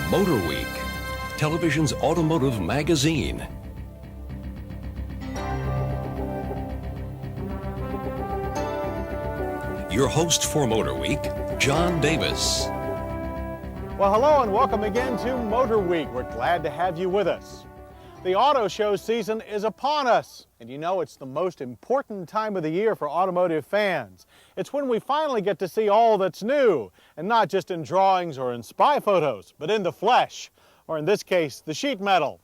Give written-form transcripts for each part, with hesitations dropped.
Motorweek, television's automotive magazine. Your host for Motorweek, John Davis. Well, hello and welcome again to Motorweek. We're glad to have you with us. The auto show season is upon us, and you know it's the most important time of the year for automotive fans. It's when we finally get to see all that's new, and not just in drawings or in spy photos, but in the flesh, or in this case, the sheet metal.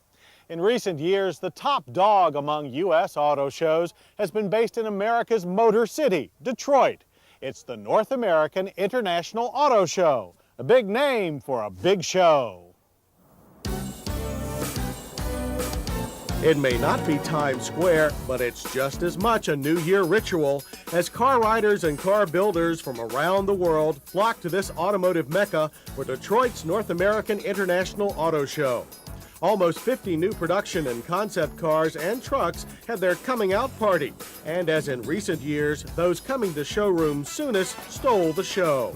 In recent years, the top dog among U.S. auto shows has been based in America's Motor City, Detroit. It's the North American International Auto Show, a big name for a big show. It may not be Times Square, but it's just as much a New Year ritual as car riders and car builders from around the world flock to this automotive mecca for Detroit's North American International Auto Show. Almost 50 new production and concept cars and trucks had their coming out party, and as in recent years, those coming to showrooms soonest stole the show.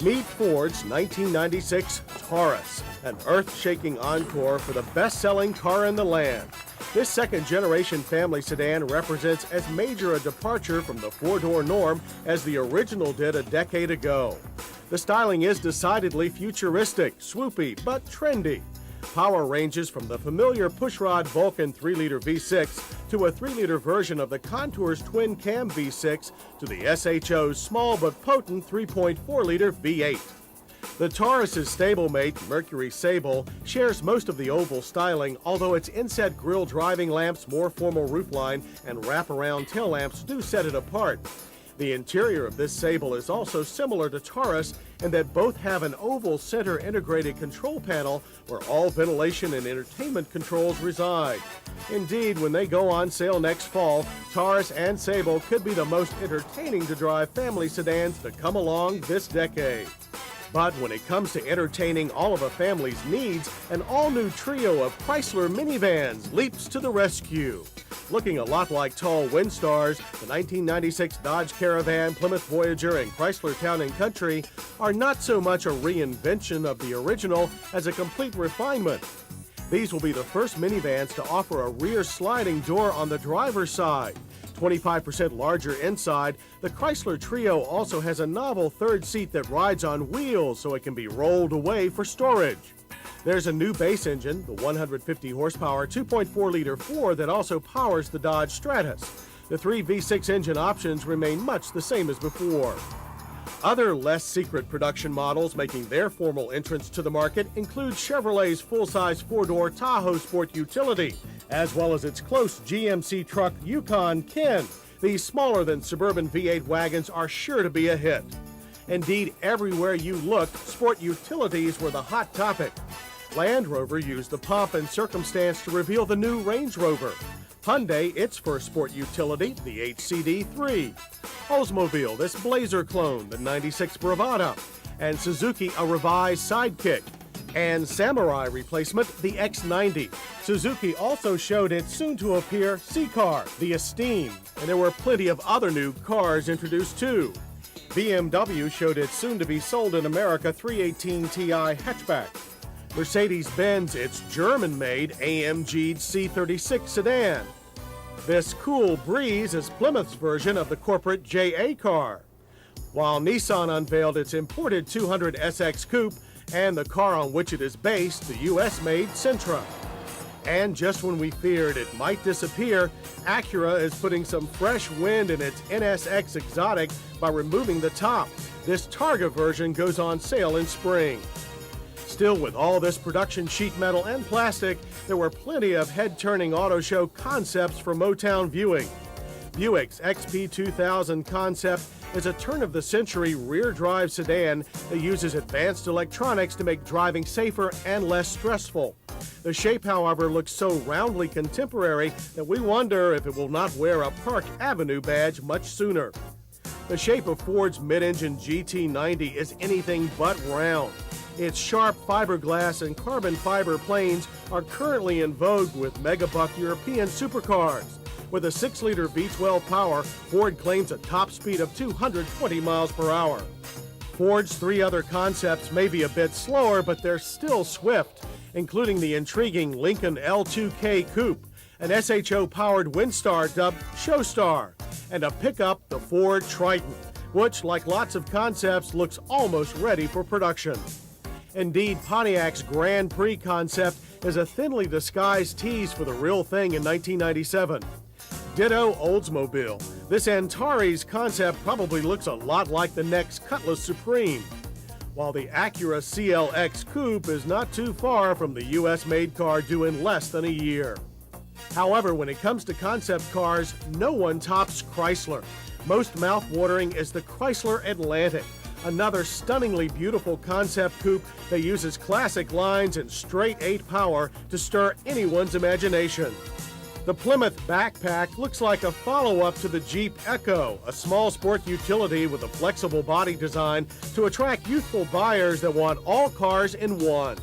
Meet Ford's 1996 Taurus, an earth-shaking encore for the best-selling car in the land. This second-generation family sedan represents as major a departure from the four-door norm as the original did a decade ago. The styling is decidedly futuristic, swoopy, but trendy. Power ranges from the familiar pushrod Vulcan 3-liter V6 to a 3-liter version of the Contour's twin-cam V6 to the SHO's small but potent 3.4-liter V8. The Taurus's stablemate, Mercury Sable, shares most of the oval styling, although its inset grille driving lamps, more formal roofline, and wraparound tail lamps do set it apart. The interior of this Sable is also similar to Taurus in that both have an oval center integrated control panel where all ventilation and entertainment controls reside. Indeed, when they go on sale next fall, Taurus and Sable could be the most entertaining to drive family sedans to come along this decade. But when it comes to entertaining all of a family's needs, an all-new trio of Chrysler minivans leaps to the rescue. Looking a lot like tall Windstars, the 1996 Dodge Caravan, Plymouth Voyager, and Chrysler Town & Country are not so much a reinvention of the original as a complete refinement. These will be the first minivans to offer a rear sliding door on the driver's side. 25% larger inside, the Chrysler Trio also has a novel third seat that rides on wheels so it can be rolled away for storage. There's a new base engine, the 150 horsepower 2.4-liter 4 that also powers the Dodge Stratus. The three V6 engine options remain much the same as before. Other less secret production models making their formal entrance to the market include Chevrolet's full-size four-door Tahoe Sport Utility, as well as its close GMC truck Yukon Ken. These smaller than Suburban V8 wagons are sure to be a hit. Indeed, everywhere you looked, sport utilities were the hot topic. Land Rover used the pomp and circumstance to reveal the new Range Rover. Hyundai, its first sport utility, the HCD3. Oldsmobile, this Blazer clone, the 96 Bravada. And Suzuki, a revised Sidekick. And Samurai replacement, the X90. Suzuki also showed its soon-to-appear C-Car, the Esteem. And there were plenty of other new cars introduced too. BMW showed its soon-to-be sold in America 318 Ti hatchback. Mercedes-Benz its German-made AMG C36 sedan. This Cool Breeze is Plymouth's version of the corporate JA car, while Nissan unveiled its imported 200 SX Coupe and the car on which it is based, the US-made Sentra. And just when we feared it might disappear, Acura is putting some fresh wind in its NSX Exotic by removing the top. This Targa version goes on sale in spring. Still, with all this production sheet metal and plastic, there were plenty of head-turning auto show concepts for Motown viewing. Buick's XP2000 concept is a turn-of-the-century rear-drive sedan that uses advanced electronics to make driving safer and less stressful. The shape, however, looks so roundly contemporary that we wonder if it will not wear a Park Avenue badge much sooner. The shape of Ford's mid-engine GT90 is anything but round. Its sharp fiberglass and carbon fiber planes are currently in vogue with megabuck European supercars. With a 6-liter V12 power, Ford claims a top speed of 220 miles per hour. Ford's 3 other concepts may be a bit slower, but they're still swift, including the intriguing Lincoln L2K Coupe, an SHO-powered Windstar dubbed Showstar, and a pickup, the Ford Triton, which, like lots of concepts, looks almost ready for production. Indeed, Pontiac's Grand Prix concept is a thinly disguised tease for the real thing in 1997. Ditto Oldsmobile. This Antares concept probably looks a lot like the next Cutlass Supreme, while the Acura CLX Coupe is not too far from the US-made car due in less than a year. However, when it comes to concept cars, no one tops Chrysler. Most mouth-watering is the Chrysler Atlantic, another stunningly beautiful concept coupe that uses classic lines and straight 8 power to stir anyone's imagination. The Plymouth Backpack looks like a follow-up to the Jeep Echo, a small sport utility with a flexible body design to attract youthful buyers that want all cars in one.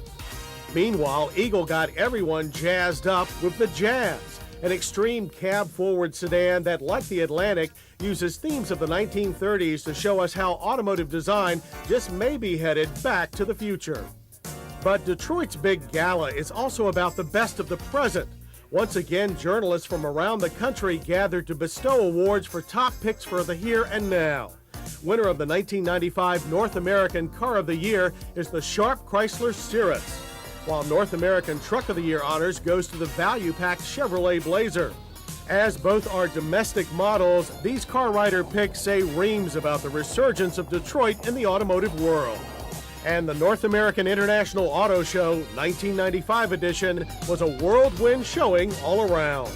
Meanwhile, Eagle got everyone jazzed up with the Jazz, an extreme cab-forward sedan that, like the Atlantic, uses themes of the 1930s to show us how automotive design just may be headed back to the future. But Detroit's big gala is also about the best of the present. Once again, journalists from around the country gathered to bestow awards for top picks for the here and now. Winner of the 1995 North American Car of the Year is the Sharp Chrysler Cirrus, while North American Truck of the Year honors goes to the value-packed Chevrolet Blazer. As both are domestic models, these car rider picks say reams about the resurgence of Detroit in the automotive world. And the North American International Auto Show 1995 edition was a whirlwind showing all around.